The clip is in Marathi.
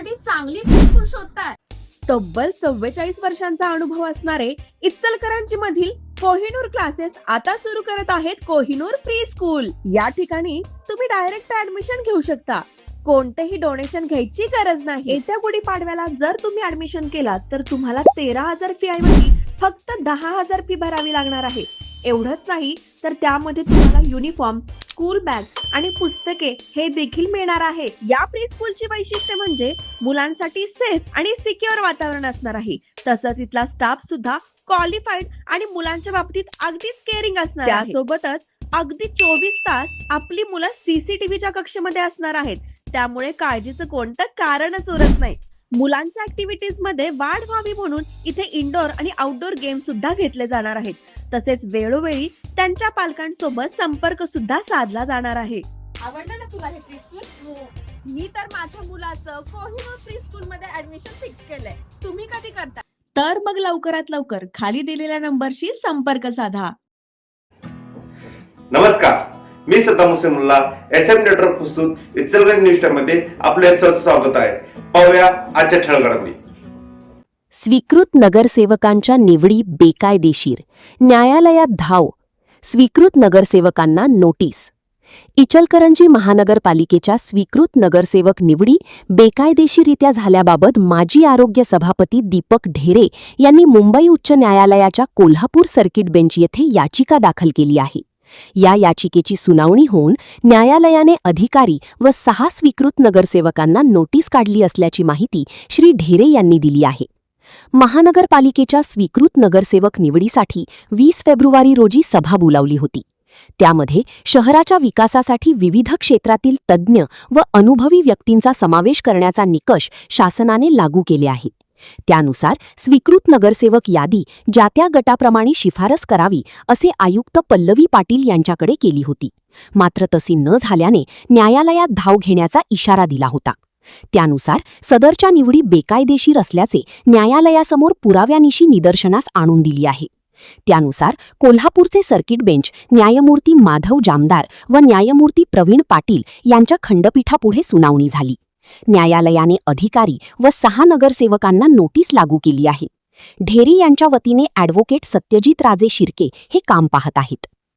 मुलांसाठी चांगली स्कूल शोधताय? तब्बल 44 वर्षांचा अनुभव असणारे इचलकरंजी मधील कोहिनूर क्लासेस आता सुरू करत आहेत कोहिनूर प्री स्कूल। या ठिकाणी तुम्ही डायरेक्ट ऍडमिशन घेऊ शकता। कोणतेही डोनेशन घ्यायची गरज नाही। येत्या गुढीपाडव्याला जर तुम्ही ऍडमिशन केलात तर तुम्हाला 13,000 फी ऐवजी फक्त 10,000 फी भरावी लागणार आहे। एवढंच नाही तर त्यामध्ये तुम्हाला युनिफॉर्म, स्कूल बॅग आणि पुस्तके हे देखील मिळणार आहे। या प्री स्कूलची वैशिष्ट्य म्हणजे मुलांसाठी सेफ आणि सिक्युअर वातावरण असणार आहे। तसंच इथला स्टाफ सुद्धा क्वालिफाईड आणि मुलांच्या बाबतीत अगदीच केअरिंग असणार आहे। त्यासोबतच अगदी 24 तास आपली मुलं सीसीटीव्हीच्या कक्षेमध्ये असणार आहेत। त्यामुळे काळजीचं कोणतं कारणच उरत नाही। मुलांच्या ऍक्टिव्हिटीज मध्ये वाढ व्हावी म्हणून इथे इंडोर आणि आउटडोर गेम सुद्धा घेतले जाणार आहेत। तसेच वेळोवेळी त्यांच्या पालकांसोबत संपर्क सुद्धा साधला जाणार आहे। आवडलं ना तुला हे प्री स्कूल? मी तर माझ्या मुलाचं कोहिनूर प्री स्कूल मध्ये ऍडमिशन फिक्स केलंय। तुम्ही कधी करता? तर मग लवकरात लवकर खाली दिलेल्या नंबरशी संपर्क साधा। नमस्कार, मी सद्दाम हुसेन मुल्ला, SM नेटवर्क प्रस्तुत इचलकरंजी न्यूज टाइम मध्ये आपले सहर्ष स्वागत आहे। पाहूया आजच्या ठळक घडामोडी। स्वीकृत नगरसेवकांच्या निवडी बेकायदेशीर, न्यायालयात धाव, स्वीकृत नगरसेवकांना नोटीस। इचलकरंजी महानगरपालिकेच्या स्वीकृत नगरसेवक निवडी बेकायदेशीरित्या झाल्याबाबत माजी आरोग्य सभापती दीपक ढेरे यांनी मुंबई उच्च न्यायालयाच्या कोल्हापूर सर्किट बेंच येथे याचिका दाखल केली आहे। या याचिकेची सुनावणी होऊन न्यायालयाने अधिकारी व 6 स्वीकृत नगरसेवकांना नोटीस काढली असल्याची माहिती श्री ढेरे यांनी दिली आहे। महानगरपालिकेच्या स्वीकृत नगरसेवक निवडीसाठी 20 फेब्रुवारी रोजी सभा बोलावली होती। त्यामध्ये शहराच्या विकासासाठी विविध क्षेत्रातील तज्ज्ञ व अनुभवी व्यक्तींचा समावेश करण्याचा निकष शासनाने लागू केले आहे। त्यानुसार स्वीकृत नगरसेवक यादी ज्या त्या गटाप्रमाणे शिफारस करावी असे आयुक्त पल्लवी पाटील यांच्याकडे केली होती। मात्र तशी न झाल्याने न्यायालयात धाव घेण्याचा इशारा दिला होता। त्यानुसार सदरच्या निवडी बेकायदेशीर असल्याचे न्यायालयासमोर पुराव्यानिशी निदर्शनास आणून दिली आहे। त्यानुसार कोल्हापूरचे सर्किट बेंच न्यायमूर्ती माधव जामदार व न्यायमूर्ती प्रवीण पाटील यांच्या खंडपीठापुढे सुनावणी झाली। न्यायालयाने अधिकारी व 6 नगरसेवकांना नोटीस लागू केली आहे। ढेरे यांच्या वतीने ॲडव्होकेट सत्यजित राजे शिर्के हे काम पाहत आहेत।